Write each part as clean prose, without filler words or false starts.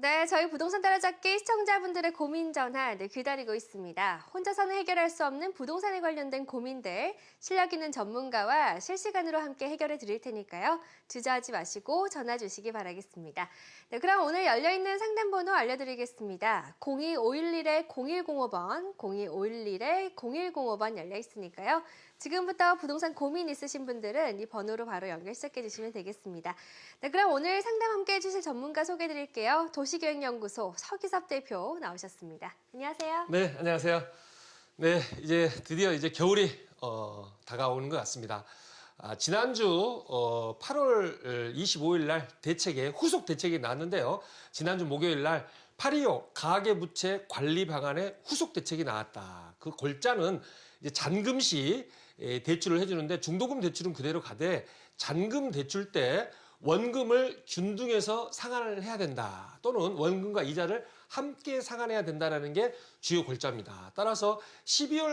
네, 저희 부동산 따라잡기 시청자분들의 고민 전화 기다리고 있습니다. 혼자서는 해결할 수 없는 부동산에 관련된 고민들, 실력 있는 전문가와 실시간으로 함께 해결해 드릴 테니까요. 주저하지 마시고 전화 주시기 바라겠습니다. 네, 그럼 오늘 열려있는 상담번호 알려드리겠습니다. 02511-0105번, 02511-0105번 열려 있으니까요. 지금부터 부동산 고민 있으신 분들은 이 번호로 바로 연결 시작해 주시면 되겠습니다. 네, 그럼 오늘 상담 함께 해주실 전문가 소개해 드릴게요. 도시계획연구소 서기섭 대표 나오셨습니다. 안녕하세요. 네, 안녕하세요. 네, 이제 드디어 겨울이 다가오는 것 같습니다. 지난주 8월 25일 날 대책에 후속 대책이 나왔는데요. 지난주 목요일 날 8.25 가계부채 관리 방안에 후속 대책이 나왔다. 그 골자는 이제 잔금 시 대출을 해주는데 중도금 대출은 그대로 가되 잔금 대출 때 원금을 균등해서 상환을 해야 된다. 또는 원금과 이자를 함께 상환해야 된다는 게 주요 골자입니다. 따라서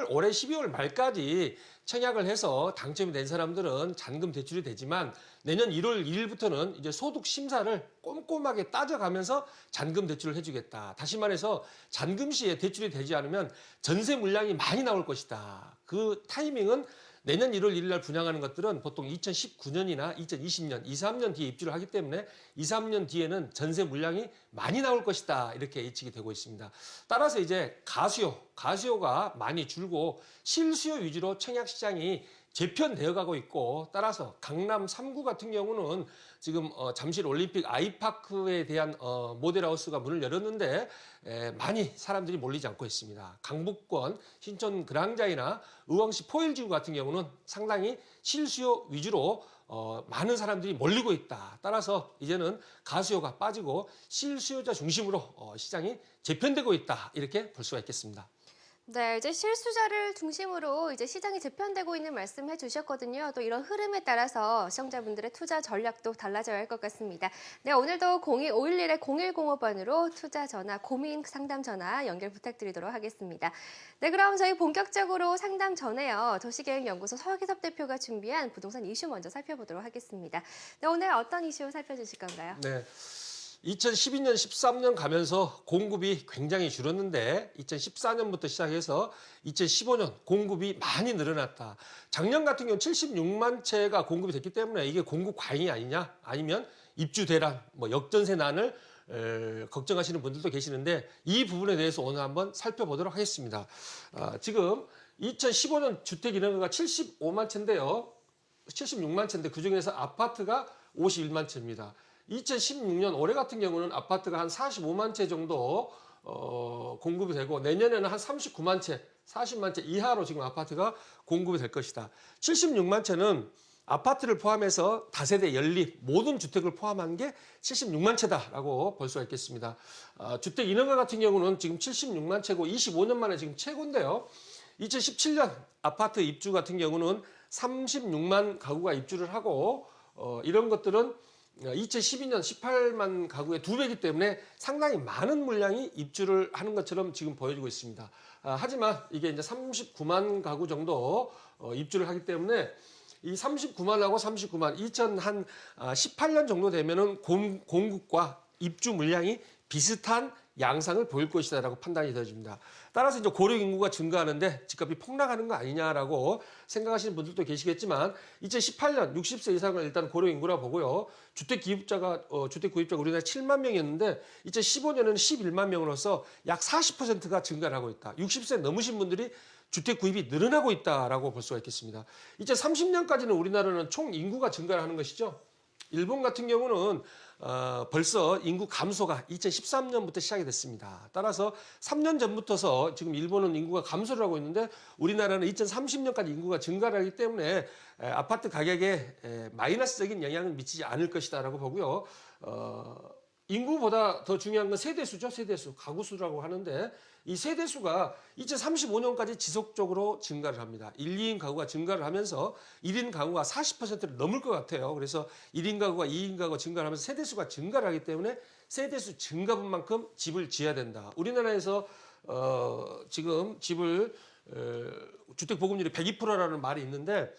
올해 12월 말까지 청약을 해서 당첨이 된 사람들은 잔금 대출이 되지만 내년 1월 1일부터는 이제 소득 심사를 꼼꼼하게 따져가면서 잔금 대출을 해주겠다. 다시 말해서 잔금 시에 대출이 되지 않으면 전세 물량이 많이 나올 것이다. 그 타이밍은 내년 1월 1일 날 분양하는 것들은 보통 2019년이나 2020년, 2, 3년 뒤에 입주를 하기 때문에 2, 3년 뒤에는 전세 물량이 많이 나올 것이다. 이렇게 예측이 되고 있습니다. 따라서 이제 가수요가 많이 줄고 실수요 위주로 청약 시장이 재편되어 가고 있고 따라서 강남 3구 같은 경우는 지금 잠실 올림픽 아이파크에 대한 모델하우스가 문을 열었는데 많이 사람들이 몰리지 않고 있습니다. 강북권 신촌 그랑자이나 의왕시 포일지구 같은 경우는 상당히 실수요 위주로 많은 사람들이 몰리고 있다. 따라서 이제는 가수요가 빠지고 실수요자 중심으로 시장이 재편되고 있다. 이렇게 볼 수가 있겠습니다. 네, 이제 실수자를 중심으로 이제 시장이 재편되고 있는 말씀해 주셨거든요. 또 이런 흐름에 따라서 시청자분들의 투자 전략도 달라져야 할 것 같습니다. 네, 오늘도 02511-0105번으로 투자 전화, 고민 상담 전화 연결 부탁드리도록 하겠습니다. 네, 그럼 저희 본격적으로 상담 전에요. 도시계획연구소 서기섭 대표가 준비한 부동산 이슈 먼저 살펴보도록 하겠습니다. 네, 오늘 어떤 이슈 살펴주실 건가요? 네. 2012년, 13년 가면서 공급이 굉장히 줄었는데 2014년부터 시작해서 2015년 공급이 많이 늘어났다. 작년 같은 경우는 76만 채가 공급이 됐기 때문에 이게 공급 과잉이 아니냐? 아니면 입주 대란, 역전세난을 걱정하시는 분들도 계시는데 이 부분에 대해서 오늘 한번 살펴보도록 하겠습니다. 지금 2015년 주택 인허가가 75만 채인데요. 76만 채인데 그중에서 아파트가 51만 채입니다. 2016년 올해 같은 경우는 아파트가 한 45만 채 정도 공급이 되고 내년에는 한 39만 채, 40만 채 이하로 지금 아파트가 공급이 될 것이다. 76만 채는 아파트를 포함해서 다세대 연립 모든 주택을 포함한 게 76만 채다라고 볼 수가 있겠습니다. 주택 인허가 같은 경우는 지금 76만 채고 25년 만에 지금 최고인데요. 2017년 아파트 입주 같은 경우는 36만 가구가 입주를 하고 이런 것들은 2012년 18만 가구의 2배이기 때문에 상당히 많은 물량이 입주를 하는 것처럼 지금 보여지고 있습니다. 하지만 이게 이제 39만 가구 정도 입주를 하기 때문에 이 39만하고 39만 2018년 정도 되면은 공급과 입주 물량이 비슷한 양상을 보일 것이다라고 판단이 되어집니다. 따라서 이제 고령 인구가 증가하는데 집값이 폭락하는 거 아니냐라고 생각하시는 분들도 계시겠지만 2018년 60세 이상을 일단 고령 인구라 보고요. 주택 구입자가 우리나라 7만 명이었는데 2015년에는 11만 명으로서 약 40%가 증가를 하고 있다. 60세 넘으신 분들이 주택 구입이 늘어나고 있다라고 볼 수가 있겠습니다. 2030년까지는 우리나라는 총 인구가 증가를 하는 것이죠. 일본 같은 경우는 벌써 인구 감소가 2013년부터 시작이 됐습니다. 따라서 3년 전부터서 지금 일본은 인구가 감소를 하고 있는데 우리나라는 2030년까지 인구가 증가를 하기 때문에 아파트 가격에 마이너스적인 영향을 미치지 않을 것이다라고 보고요. 인구보다 더 중요한 건 세대수죠. 세대수, 가구수라고 하는데 이 세대수가 2035년까지 지속적으로 증가를 합니다. 1, 2인 가구가 증가를 하면서 1인 가구가 40%를 넘을 것 같아요. 그래서 1인 가구가 2인 가구가 증가를 하면서 세대수가 증가를 하기 때문에 세대수 증가분만큼 집을 지어야 된다. 우리나라에서 지금 집을 주택 보급률이 102%라는 말이 있는데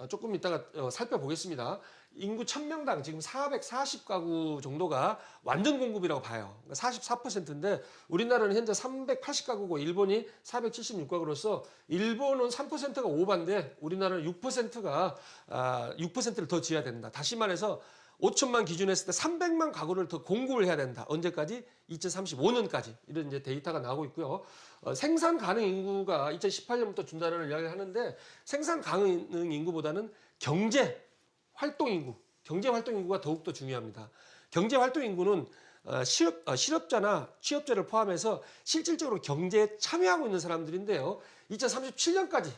조금 이따가 살펴보겠습니다. 인구 1000명당 지금 440가구 정도가 완전 공급이라고 봐요. 44%인데 우리나라는 현재 380가구고 일본이 476가구로서 일본은 3%가 오버인데 우리나라는 6%를 더 지어야 된다. 다시 말해서 5천만 기준했을 때 300만 가구를 더 공급을 해야 된다. 언제까지? 2035년까지. 이런 이제 데이터가 나오고 있고요. 생산 가능 인구가 2018년부터 준다는 이야기를 하는데 생산 가능 인구보다는 경제 활동 인구, 경제 활동 인구가 더욱더 중요합니다. 경제 활동 인구는 실업자나 취업자를 포함해서 실질적으로 경제에 참여하고 있는 사람들인데요. 2037년까지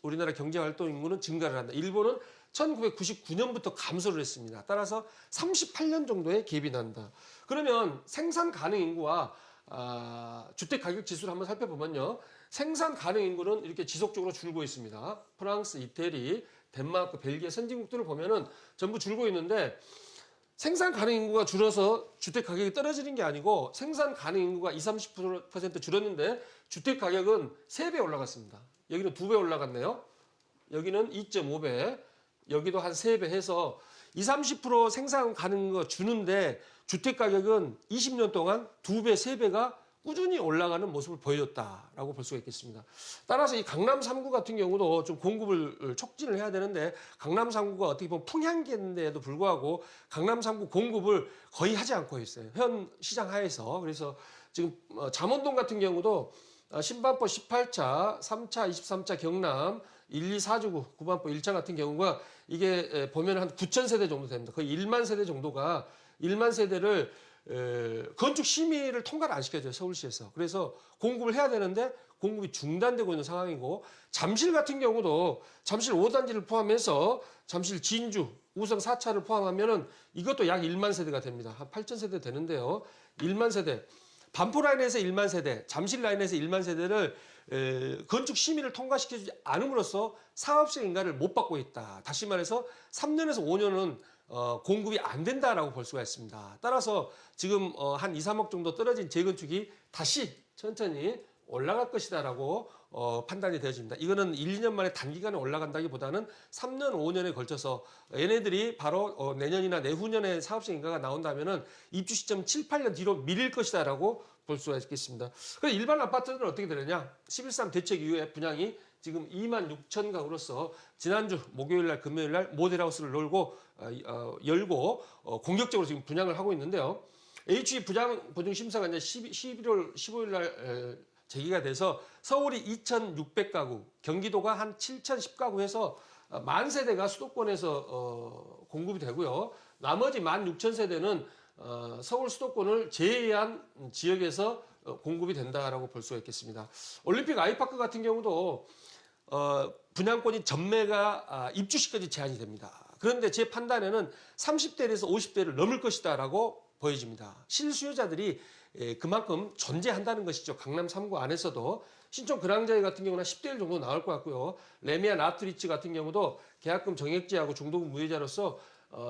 우리나라 경제 활동 인구는 증가를 한다. 일본은 1999년부터 감소를 했습니다. 따라서 38년 정도의 갭이 난다. 그러면 생산 가능 인구와 주택 가격 지수를 한번 살펴보면요. 생산 가능 인구는 이렇게 지속적으로 줄고 있습니다. 프랑스, 이태리, 덴마크, 벨기에 선진국들을 보면은 전부 줄고 있는데 생산 가능 인구가 줄어서 주택 가격이 떨어지는 게 아니고 생산 가능 인구가 20-30% 줄었는데 주택 가격은 3배 올라갔습니다. 여기는 2배 올라갔네요. 여기는 2.5배, 여기도 한 3배 해서 20-30% 생산 가능 거 주는데 주택 가격은 20년 동안 2배, 3배가 꾸준히 올라가는 모습을 보여줬다라고 볼 수가 있겠습니다. 따라서 이 강남 3구 같은 경우도 좀 공급을 촉진을 해야 되는데 강남 3구가 어떻게 보면 풍향기인데도 불구하고 강남 3구 공급을 거의 하지 않고 있어요. 현 시장 하에서. 그래서 지금 잠원동 같은 경우도 신반포 18차, 3차, 23차 경남 1, 2, 4주구, 구반포 1차 같은 경우가 이게 보면 한 9천 세대 정도 됩니다. 거의 1만 세대 정도가 1만 세대를 건축 심의를 통과를 안 시켜줘요. 서울시에서. 그래서 공급을 해야 되는데 공급이 중단되고 있는 상황이고 잠실 같은 경우도 잠실 5단지를 포함해서 잠실 진주, 우성 4차를 포함하면은 이것도 약 1만 세대가 됩니다. 한 8천 세대 되는데요. 1만 세대. 반포 라인에서 1만 세대, 잠실 라인에서 1만 세대를 건축 심의를 통과시켜주지 않음으로써 사업성 인가를 못 받고 있다. 다시 말해서 3년에서 5년은 공급이 안 된다라고 볼 수가 있습니다. 따라서 지금 한 2, 3억 정도 떨어진 재건축이 다시 천천히 올라갈 것이다라고 판단이 되어집니다. 이거는 1, 2년 만에 단기간에 올라간다기보다는 3년, 5년에 걸쳐서 얘네들이 바로 내년이나 내후년에 사업성 인가가 나온다면은 입주 시점 7, 8년 뒤로 미릴 것이다라고 볼 수가 있겠습니다. 그럼 일반 아파트는 어떻게 되느냐? 11.3 대책 이후에 분양이 지금 2만 6천 가구로서 지난주 목요일 날 금요일 날 모델하우스를 열고 공격적으로 지금 분양을 하고 있는데요. HE 분양 보증 심사가 이제 11월 15일 날 제기가 돼서 서울이 2,600가구, 경기도가 한 7,010가구 해서 만 세대가 수도권에서 공급이 되고요. 나머지 16,000세대는 서울 수도권을 제외한 지역에서 공급이 된다라고 볼 수가 있겠습니다. 올림픽 아이파크 같은 경우도 분양권이 전매가 입주 시까지 제한이 됩니다. 그런데 제 판단에는 30대에서 50대를 넘을 것이다라고 보여집니다. 실수요자들이 그만큼 존재한다는 것이죠. 강남 3구 안에서도 신촌 그랑자이 같은 경우는 10대 1 정도 나올 것 같고요. 레미안 아트리치 같은 경우도 계약금 정액제하고 중도금 무이자로서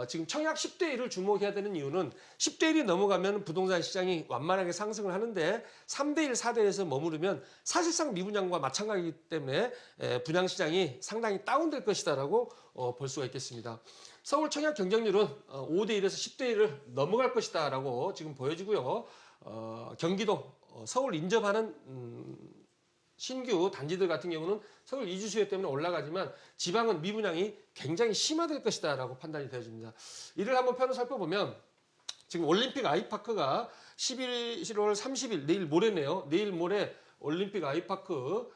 지금 청약 10대 1을 주목해야 되는 이유는 10대 1이 넘어가면 부동산 시장이 완만하게 상승을 하는데 3대 1, 4대 1에서 머무르면 사실상 미분양과 마찬가지이기 때문에 분양 시장이 상당히 다운될 것이다라고 볼 수가 있겠습니다. 서울 청약 경쟁률은 5대 1에서 10대 1을 넘어갈 것이다라고 지금 보여지고요. 경기도 서울 인접하는 신규 단지들 같은 경우는 서울 이주 수요 때문에 올라가지만 지방은 미분양이 굉장히 심화될 것이다라고 판단이 되어집니다. 이를 한번 편을 살펴보면 지금 올림픽 아이파크가 11월 30일 내일 모레네요. 내일 모레 올림픽 아이파크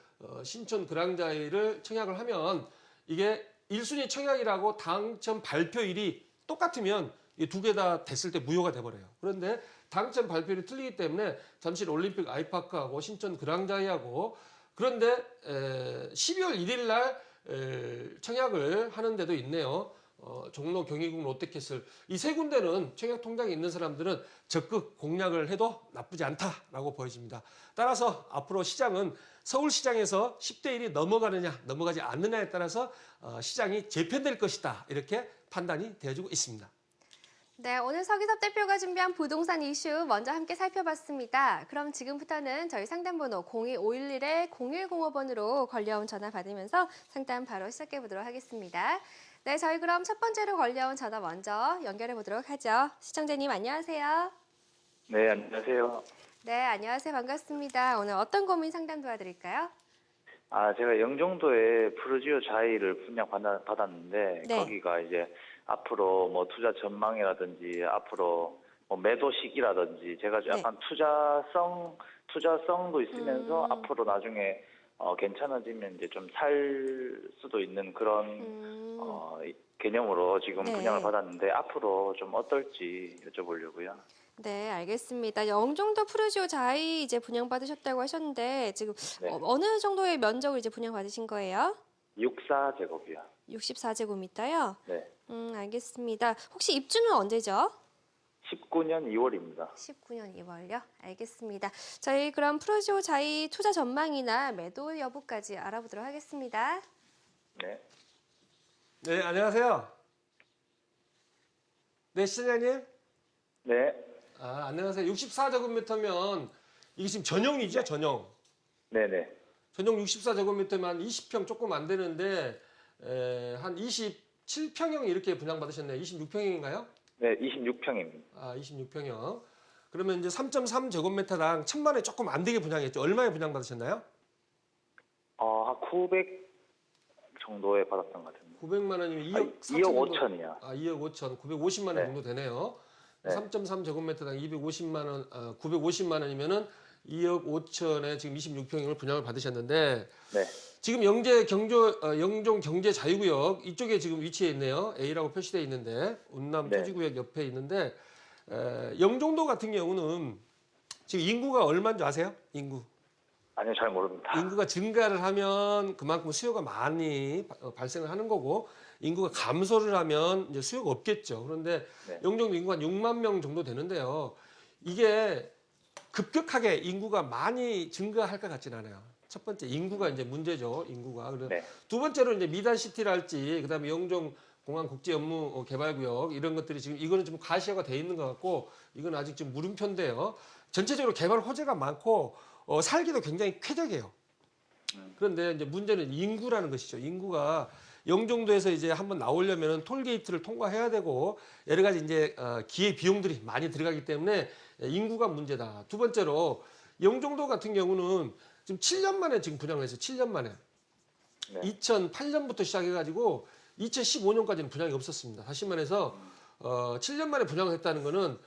신촌 그랑자이를 청약을 하면 이게 1순위 청약이라고 당첨 발표일이 똑같으면 이 두 개 다 됐을 때 무효가 돼버려요. 그런데 당첨 발표일이 틀리기 때문에 잠실 올림픽 아이파크하고 신촌 그랑자이하고 그런데 12월 1일 날 청약을 하는 데도 있네요. 종로, 경희궁, 롯데캐슬 이 세 군데는 청약 통장이 있는 사람들은 적극 공략을 해도 나쁘지 않다라고 보여집니다. 따라서 앞으로 시장은 서울시장에서 10대 1이 넘어가느냐 넘어가지 않느냐에 따라서 시장이 재편될 것이다 이렇게 판단이 되어지고 있습니다. 네, 오늘 서기섭 대표가 준비한 부동산 이슈 먼저 함께 살펴봤습니다. 그럼 지금부터는 저희 상담번호 02511-0105번으로 걸려온 전화 받으면서 상담 바로 시작해 보도록 하겠습니다. 네, 저희 그럼 첫 번째로 걸려온 전화 먼저 연결해 보도록 하죠. 시청자님 안녕하세요. 네, 안녕하세요. 네, 안녕하세요. 반갑습니다. 오늘 어떤 고민 상담 도와드릴까요? 제가 영종도에 푸르지오 자이를 분양받았는데, 네. 거기가 이제 앞으로 뭐 투자 전망이라든지, 앞으로 뭐 매도 시기라든지, 제가 네. 약간 투자성도 있으면서 앞으로 나중에 괜찮아지면 이제 좀 살 수도 있는 그런 개념으로 지금 네. 분양을 받았는데, 앞으로 좀 어떨지 여쭤보려고요. 네, 알겠습니다. 영종도 푸르지오 자이 이제 분양받으셨다고 하셨는데 지금 네. 어느 정도의 면적을 이제 분양받으신 거예요? 64제곱이요. 64제곱미터요? 네. 알겠습니다. 혹시 입주는 언제죠? 19년 2월입니다. 19년 2월요? 알겠습니다. 저희 그럼 푸르지오 자이 투자 전망이나 매도 여부까지 알아보도록 하겠습니다. 네. 네, 안녕하세요. 네, 시청자님. 네. 안녕하세요. 64제곱미터면 이게 지금 전용이죠, 전용. 네네. 전용 64제곱미터면 20평 조금 안 되는데 한 27평형 이렇게 분양받으셨네요. 26평형인가요? 네, 26평입니다. 26평형. 그러면 이제 3.3제곱미터당 1,000만 원 조금 안 되게 분양했죠. 얼마에 분양받으셨나요? 한 900 정도에 받았던 것 같은데. 900만 원이면 2억 2억 5천이요. 2억 5천, 950만 원 네. 정도 되네요. 네. 3.3제곱미터당 250만 원, 950만 원이면은 2억 5천에 지금 26평형을 분양을 받으셨는데 네. 지금 영종 경제자유구역 이쪽에 지금 위치해 있네요. A라고 표시되어 있는데 운남 네. 토지구역 옆에 있는데 영종도 같은 경우는 지금 인구가 얼마인 줄 아세요? 인구. 아니요, 잘 모릅니다. 인구가 증가를 하면 그만큼 수요가 많이 발생을 하는 거고 인구가 감소를 하면 이제 수요가 없겠죠. 그런데 네. 영종도 인구가 한 6만 명 정도 되는데요. 이게 급격하게 인구가 많이 증가할 것 같지는 않아요. 첫 번째 인구가 이제 문제죠. 인구가. 그래서 네. 두 번째로 이제 미단시티랄지 그다음에 영종 공항 국제 업무 개발구역 이런 것들이 지금 이거는 좀 가시화가 돼 있는 것 같고 이건 아직 좀 물음표인데요. 전체적으로 개발 호재가 많고 살기도 굉장히 쾌적해요. 그런데 이제 문제는 인구라는 것이죠. 인구가 영종도에서 이제 한번 나오려면 톨게이트를 통과해야 되고 여러 가지 이제 기회 비용들이 많이 들어가기 때문에 인구가 문제다. 두 번째로 영종도 같은 경우는 지금 7년 만에 지금 분양을 했어요. 7년 만에. 네. 2008년부터 시작해가지고 2015년까지는 분양이 없었습니다. 다시 말해서 7년 만에 분양을 했다는 거는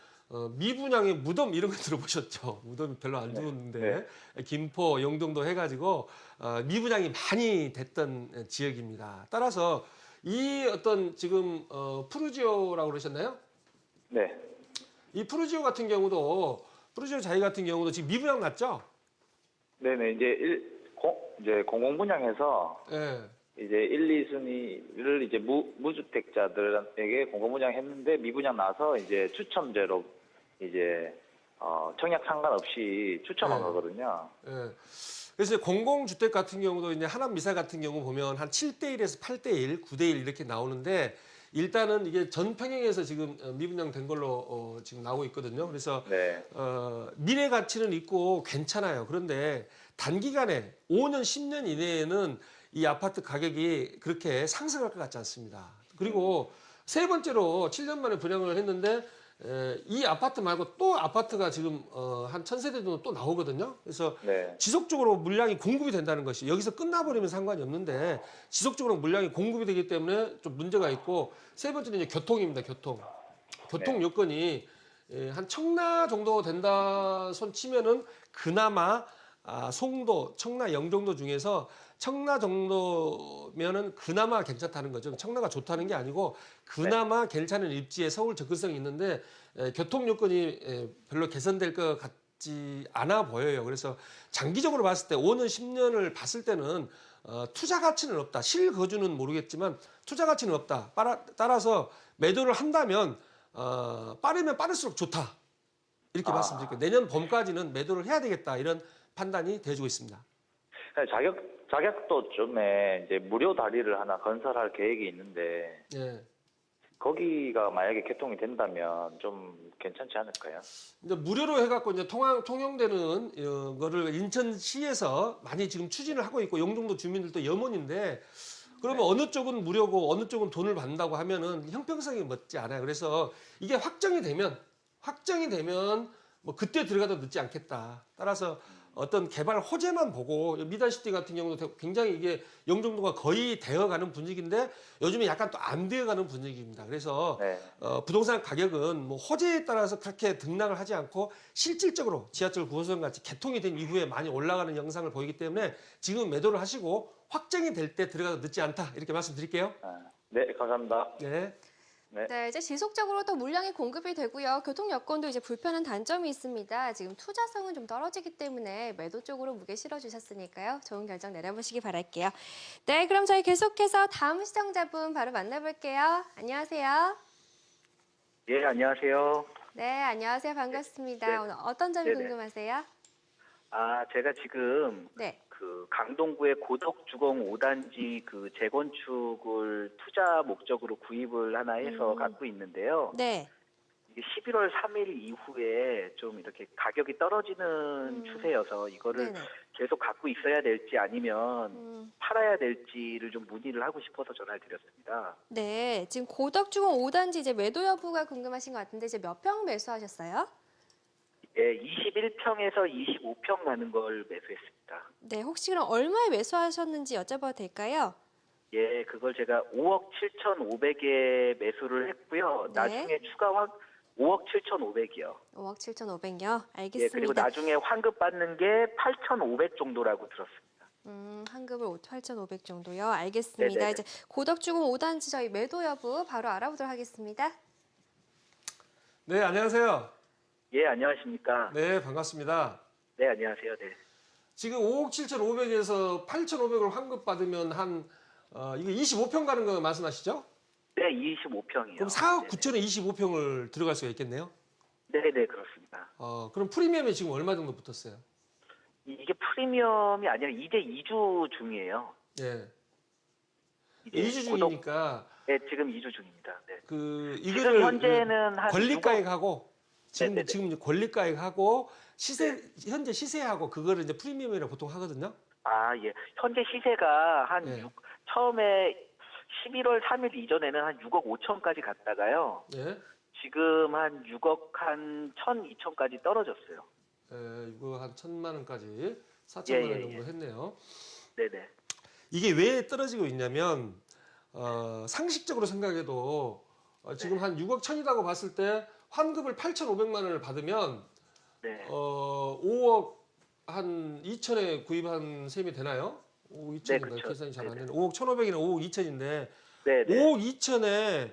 미분양의 무덤 이런 거 들어보셨죠? 무덤이 별로 안 좋은데 김포, 영종도 해가지고 미분양이 많이 됐던 지역입니다. 따라서 이 어떤 지금 푸르지오라고 그러셨나요? 네. 이 푸르지오 같은 경우도 푸르지오 자이 같은 경우도 지금 미분양 났죠? 네네. 이제 공공분양해서 예. 이제 1, 2순위를 이제 무주택자들에게 공공분양했는데 미분양 나서 이제 추첨제로 이제 청약 상관없이 추첨한 네. 거거든요. 예. 그래서 이제 공공주택 같은 경우도 이제 하남미사 같은 경우 보면 한 7대1에서 8대1, 9대1 이렇게 나오는데 일단은 이게 전 평형에서 지금 미분양 된 걸로 지금 나오고 있거든요. 그래서 네. 미래 가치는 있고 괜찮아요. 그런데 단기간에 5년, 10년 이내에는 이 아파트 가격이 그렇게 상승할 것 같지 않습니다. 그리고 세 번째로 7년 만에 분양을 했는데 이 아파트 말고 또 아파트가 지금 한 1,000세대 정도 또 나오거든요. 그래서 네. 지속적으로 물량이 공급이 된다는 것이 여기서 끝나버리면 상관이 없는데 지속적으로 물량이 공급이 되기 때문에 좀 문제가 있고 세 번째는 이제 교통입니다. 교통 네. 여건이 한 청라 정도 된다 손 치면은 그나마 송도, 청라, 영종도 중에서 청라 정도면은 그나마 괜찮다는 거죠. 청라가 좋다는 게 아니고 그나마 괜찮은 입지에 서울 접근성이 있는데 교통 여건이 별로 개선될 것 같지 않아 보여요. 그래서 장기적으로 봤을 때 5년, 10년을 봤을 때는 투자 가치는 없다. 실거주는 모르겠지만 투자 가치는 없다. 따라서 매도를 한다면 빠르면 빠를수록 좋다. 이렇게 말씀드릴게요. 내년 봄까지는 매도를 해야 되겠다. 이런 판단이 돼주고 있습니다. 자격도 좀에 이제 무료 다리를 하나 건설할 계획이 있는데 예. 거기가 만약에 개통이 된다면 좀 괜찮지 않을까요? 이제 무료로 해갖고 이제 통용되는 거를 인천시에서 많이 지금 추진을 하고 있고 영종도 주민들도 염원인데 그러면 어느 쪽은 무료고 어느 쪽은 돈을 받는다고 하면은 형평성이 맞지 않아요. 그래서 이게 확정이 되면 뭐 그때 들어가도 늦지 않겠다. 따라서 어떤 개발 호재만 보고 미달시티 같은 경우도 굉장히 이게 영종도가 거의 되어가는 분위기인데 요즘에 약간 또 안 되어가는 분위기입니다. 그래서 네. 부동산 가격은 뭐 호재에 따라서 그렇게 등락을 하지 않고 실질적으로 지하철 9호선 같이 개통이 된 이후에 많이 올라가는 영상을 보이기 때문에 지금 매도를 하시고 확정이 될 때 들어가도 늦지 않다 이렇게 말씀드릴게요. 네, 감사합니다. 네. 네, 이제 지속적으로 또 물량이 공급이 되고요. 교통 여건도 이제 불편한 단점이 있습니다. 지금 투자성은 좀 떨어지기 때문에 매도 쪽으로 무게 실어주셨으니까요. 좋은 결정 내려보시기 바랄게요. 네, 그럼 저희 계속해서 다음 시청자분 바로 만나볼게요. 안녕하세요. 예, 안녕하세요. 네, 안녕하세요. 반갑습니다. 네. 오늘 어떤 점이 네네. 궁금하세요? 제가 지금 네. 그 강동구의 고덕주공 5단지 그 재건축을 투자 목적으로 구입을 하나 해서 갖고 있는데요. 네. 이게 11월 3일 이후에 좀 이렇게 가격이 떨어지는 추세여서 이거를 네네. 계속 갖고 있어야 될지 아니면 음, 팔아야 될지를 좀 문의를 하고 싶어서 전화를 드렸습니다. 네, 지금 고덕주공 5단지 이제 매도 여부가 궁금하신 것 같은데 이제 몇 평 매수하셨어요? 예, 21평에서 25평 가는 걸 매수했습니다. 네, 혹시 그럼 얼마에 매수하셨는지 여쭤봐도 될까요? 예, 그걸 제가 5억 7,500에 매수를 했고요. 네. 나중에 추가 5억 7,500이요. 5억 7,500요. 예, 알겠습니다. 그리고 나중에 환급 받는 게 8,500 정도라고 들었습니다. 환급을 8,500 정도요. 알겠습니다. 네네네. 이제 고덕주공 5단지 저희 매도 여부 바로 알아보도록 하겠습니다. 네, 안녕하세요. 예, 안녕하십니까? 네, 반갑습니다. 네, 안녕하세요. 네. 지금 5억 7,500에서 8,500을 환급 받으면 이거 25평 가는 거 말씀하시죠? 네, 25평이요. 그럼 4억 9천에 25평을 들어갈 수가 있겠네요. 네, 네, 그렇습니다. 그럼 프리미엄이 지금 얼마 정도 붙었어요? 이게 프리미엄이 아니라 이제 이주 중이에요. 예. 이제 2주 고덕- 중이니까 네, 지금 이주 중입니다. 네. 그 지금 이거를 현재는 한 권리가액하고 네네네. 지금 이제 권리가액하고 현재 시세하고 그거를 이제 프리미엄이라고 보통 하거든요. 예. 현재 시세가 한 네. 처음에 11월 3일 이전에는 한 6억 5천까지 갔다가요. 예. 지금 한 6억 한 1천, 2천까지 떨어졌어요. 이거 한 1,000만 원까지 4천만 예, 원 예, 정도 했네요. 네네. 이게 왜 떨어지고 있냐면 상식적으로 생각해도 지금 네. 한 6억 천이라고 봤을 때 환급을 8,500만 원을 받으면 네. 5억 한 2천에 구입한 셈이 되나요? 5억 2천인가 그쵸. 계산이 잘 안 네네. 되네. 5억 1,500이나 5억 2천인데 네네. 5억 2천에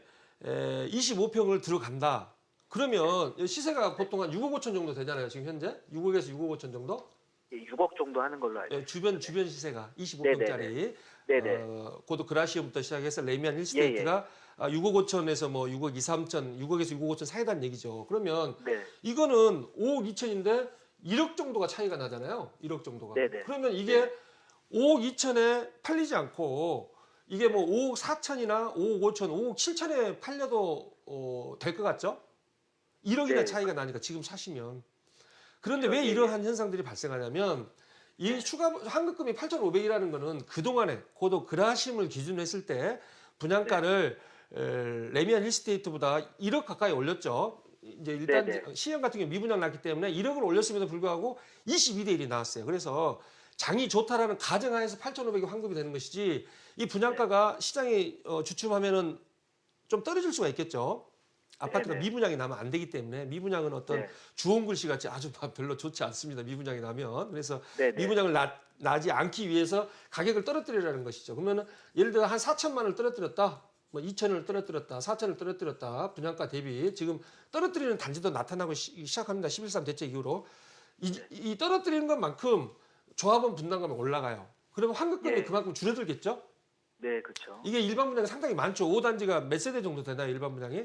25평을 들어간다. 그러면 시세가 보통 한 6억 5천 정도 되잖아요. 지금 현재 6억에서 6억 5천 정도? 6억 정도 하는 걸로 알고 있습니다. 주변 시세가 25평짜리 네네. 고도 그라시움부터 시작해서 레미안 힐스테이트가 6억 5천에서 뭐 6억 2, 3천, 6억에서 6억 5천 사이다는 얘기죠. 그러면 네. 이거는 5억 2천인데 1억 정도가 차이가 나잖아요. 1억 정도가. 네네. 그러면 이게 5억 2천에 팔리지 않고 이게 뭐 5억 4천이나 5억 5천, 5억 7천에 팔려도 될 것 같죠? 1억이나 네. 차이가 나니까 지금 사시면. 그런데 그렇죠. 왜 예, 이러한 현상들이 발생하냐면 이 추가 환급금이 8,500이라는 거는 그동안에 고도 그라심을 기준으로 했을 때 분양가를 레미안 힐스테이트보다 1억 가까이 올렸죠. 이제 일단 네네. 시형 같은 경우 미분양 났기 때문에 1억을 올렸음에도 불구하고 22대 1이 나왔어요. 그래서 장이 좋다라는 가정하에서 8,500이 환급이 되는 것이지 이 분양가가 시장이 주춤하면은 좀 떨어질 수가 있겠죠. 아파트가 네네. 미분양이 나면 안 되기 때문에 미분양은 어떤 네. 주홍 글씨 같이 아주 별로 좋지 않습니다. 미분양이 나면. 그래서 네네. 미분양을 나지 않기 위해서 가격을 떨어뜨리라는 것이죠. 그러면은 예를 들어 한 4천만 원을 떨어뜨렸다. 뭐 2천을 떨어뜨렸다. 4천을 떨어뜨렸다. 분양가 대비 지금 떨어뜨리는 단지도 나타나고 시작합니다. 11.3 대책 이후로. 이 떨어뜨리는 것만큼 조합원 분담금이 올라가요. 그러면 환급금이 예. 그만큼 줄어들겠죠? 네, 그렇죠. 이게 일반 분양이 상당히 많죠. 5단지가 몇 세대 정도 되나요? 일반 분양이?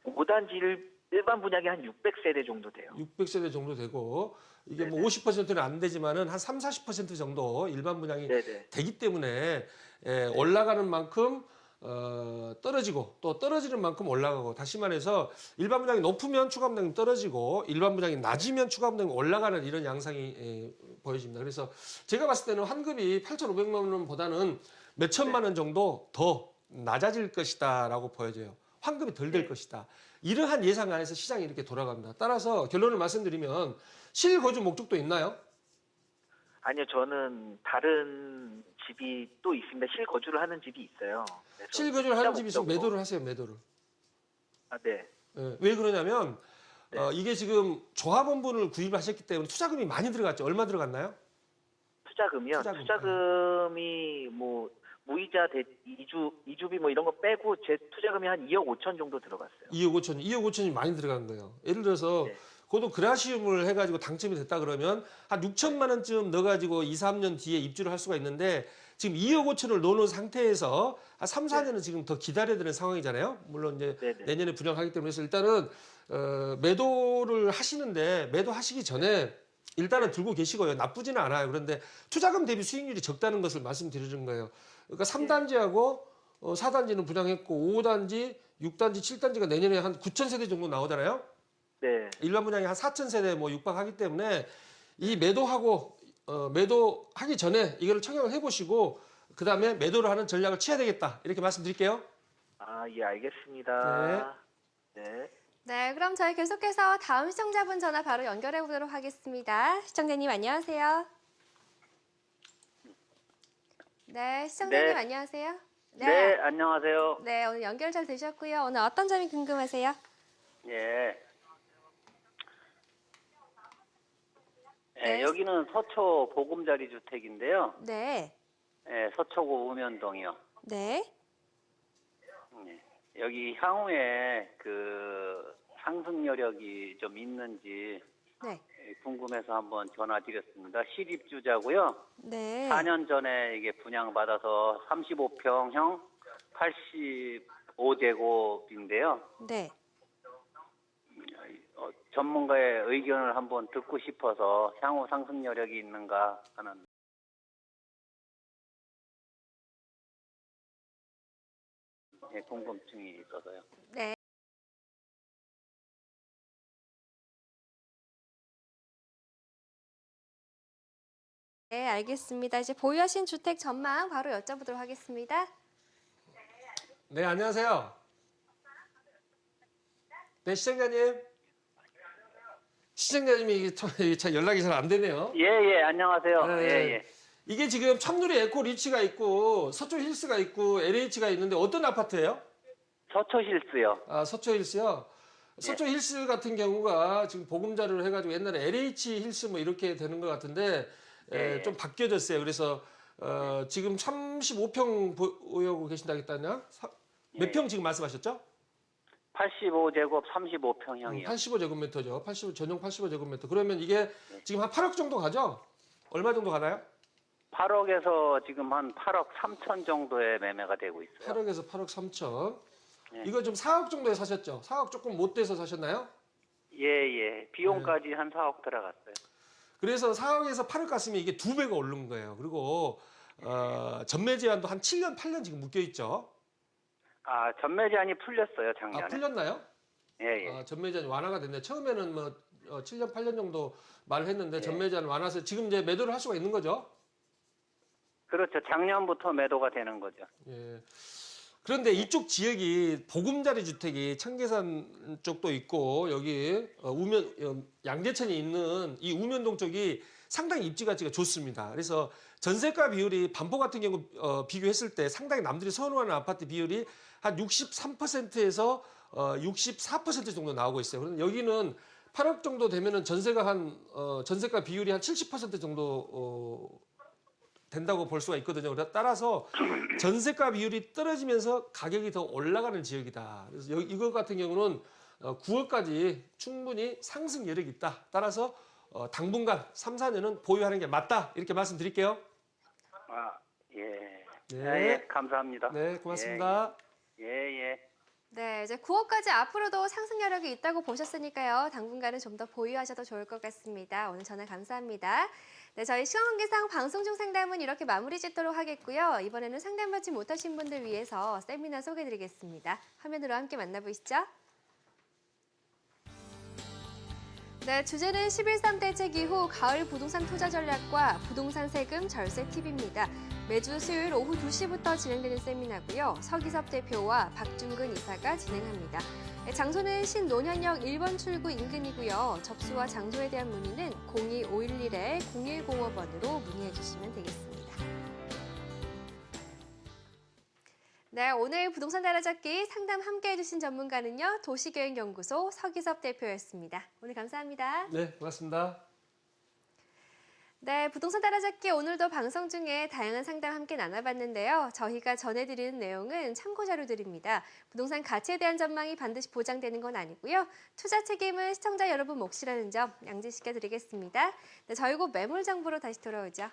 5단지를 일반 분양이 한 600세대 정도 돼요. 600세대 정도 되고 이게 뭐 네네. 50%는 안 되지만은 한 3, 40% 정도 일반 분양이 네네. 되기 때문에 올라가는 만큼 떨어지고 또 떨어지는 만큼 올라가고 다시 말해서 일반 분양이 높으면 추가 분양이 떨어지고 일반 분양이 낮으면 추가 분양이 올라가는 이런 양상이 보여집니다. 그래서 제가 봤을 때는 환급이 8,500만 원보다는 몇 천만 원 정도 더 낮아질 것이다라고 보여져요. 환급이 덜 될 네. 것이다. 이러한 예상 안에서 시장이 이렇게 돌아갑니다. 따라서 결론을 말씀드리면 실거주 목적도 있나요? 아니요, 저는 다른 집이 또 있습니다. 실거주를 하는 집이 있어요. 그래서 실거주를 하는 투자 집이 있으면 목적으로. 매도를 하세요. 매도를. 아, 네. 예, 왜 그러냐면 네. 이게 지금 조합원분을 구입하셨기 때문에 투자금이 많이 들어갔죠. 얼마 들어갔나요? 투자금이요. 투자금. 투자금이 뭐 무이자 이주비 뭐 이런 거 빼고 제 투자금이 한 2억 5천 정도 들어갔어요. 2억 5천, 2억 5천이 많이 들어간 거예요. 예를 들어서 네. 그것도 그라시움을 해가지고 당첨이 됐다 그러면 한 6천만 원쯤 넣어가지고 2, 3년 뒤에 입주를 할 수가 있는데 지금 2억 5천을 넣어놓은 상태에서 한 3, 4년은 지금 더 기다려야 되는 상황이잖아요. 물론 이제 네네. 내년에 분양하기 때문에 그래서 일단은 매도를 하시는데 매도하시기 전에 일단은 들고 계시고요. 나쁘지는 않아요. 그런데 투자금 대비 수익률이 적다는 것을 말씀드리는 거예요. 그러니까 3단지하고 4단지는 분양했고 5단지, 6단지, 7단지가 내년에 한 9천 세대 정도 나오잖아요. 네. 일반 분양이 한 4천 세대 뭐 육박하기 때문에 이 매도하고 매도하기 전에 이거를 청약을 해보시고 그 다음에 매도를 하는 전략을 취해야 되겠다 이렇게 말씀드릴게요. 아, 예, 알겠습니다. 네. 네, 그럼 저희 계속해서 다음 시청자분 전화 바로 연결해 보도록 하겠습니다. 시청자님 안녕하세요. 네, 시청자님 네. 안녕하세요. 네, 안녕하세요. 네, 오늘 연결 잘 되셨고요. 오늘 어떤 점이 궁금하세요? 예. 네. 예, 여기는 서초 보금자리 주택인데요. 네, 예, 서초구 우면동이요. 네, 예. 여기 향후에 그 상승 여력이 좀 있는지 네, 궁금해서 한번 전화드렸습니다. 실입주자고요. 네. 4년 전에 이게 분양받아서 35평형 85제곱인데요. 네. 전문가의 의견을 한번 듣고 싶어서 향후 상승 여력이 있는가 하는 궁금증이 있어서요. 네. 네, 알겠습니다. 이제 보유하신 주택 전망 바로 여쭤보도록 하겠습니다. 네, 안녕하세요. 네, 시청자님. 시청자님이 이게 참 연락이 잘 안 되네요. 예, 안녕하세요. 네. 예. 이게 지금 청누리 에코 리치가 있고 서초 힐스가 있고 LH가 있는데 어떤 아파트예요? 서초 힐스요. 아, 서초 힐스요. 서초 힐스 같은 경우가 지금 보금자리로 해가지고 옛날에 LH 힐스 뭐 이렇게 되는 것 같은데 예. 좀 바뀌어졌어요. 그래서 지금 35평 보유하고 계신다 했다냐? 몇 예. 평 지금 말씀하셨죠? 85제곱 35평형이요. 85제곱미터죠. 전용 85제곱미터. 그러면 이게 지금 한 8억 정도 가죠? 얼마 정도 가나요? 8억에서 지금 한 8억 3천 정도의 매매가 되고 있어요. 8억에서 8억 3천. 네. 이거 좀 4억 정도에 사셨죠? 4억 조금 못 돼서 사셨나요? 예. 비용까지 한 4억 들어갔어요. 그래서 4억에서 8억 갔으면 이게 2배가 오른 거예요. 그리고 전매 제한도 한 7년, 8년 지금 묶여 있죠. 아, 전매 제한이 풀렸어요, 작년에. 아, 풀렸나요? 예. 아, 전매 제한이 완화가 됐네. 처음에는 뭐 7년, 8년 정도 말을 했는데 예. 전매 제한 완화해서 지금 이제 매도를 할 수가 있는 거죠. 그렇죠. 작년부터 매도가 되는 거죠. 예. 그런데 이쪽 지역이 보금자리 주택이 청계산 쪽도 있고 여기 양재천이 있는 이 우면동 쪽이 상당히 입지 가치가 좋습니다. 그래서 전세가 비율이 반포 같은 경우 비교했을 때 상당히 남들이 선호하는 아파트 비율이 한 63%에서 64% 정도 나오고 있어요. 그런데 여기는 8억 정도 되면은 전세가 비율이 한 70% 정도 된다고 볼 수가 있거든요. 따라서 전세가 비율이 떨어지면서 가격이 더 올라가는 지역이다. 그래서 이거 같은 경우는 9억까지 충분히 상승 여력이 있다. 따라서 당분간 3, 4년은 보유하는 게 맞다. 이렇게 말씀드릴게요. 아, 예. 네. 아, 예, 감사합니다. 네, 고맙습니다. 예. 네, 이제 9억까지 앞으로도 상승 여력이 있다고 보셨으니까요. 당분간은 좀 더 보유하셔도 좋을 것 같습니다. 오늘 전화 감사합니다. 네, 저희 시황관계상 방송 중 상담은 이렇게 마무리 짓도록 하겠고요. 이번에는 상담받지 못하신 분들 위해서 세미나 소개해드리겠습니다. 화면으로 함께 만나보시죠. 네, 주제는 11.3 대책 이후 가을 부동산 투자 전략과 부동산 세금 절세 팁입니다. 매주 수요일 오후 2시부터 진행되는 세미나고요. 서기섭 대표와 박중근 이사가 진행합니다. 장소는 신논현역 1번 출구 인근이고요. 접수와 장소에 대한 문의는 02511-0105번으로 문의해 주시면 되겠습니다. 네, 오늘 부동산 따라잡기 상담 함께 해주신 전문가는요. 도시계획연구소 서기섭 대표였습니다. 오늘 감사합니다. 네, 고맙습니다. 네, 부동산 따라잡기 오늘도 방송 중에 다양한 상담 함께 나눠봤는데요. 저희가 전해드리는 내용은 참고 자료들입니다. 부동산 가치에 대한 전망이 반드시 보장되는 건 아니고요. 투자 책임은 시청자 여러분 몫이라는 점 양지시켜 드리겠습니다. 네, 저희 곧 매물 정보로 다시 돌아오죠.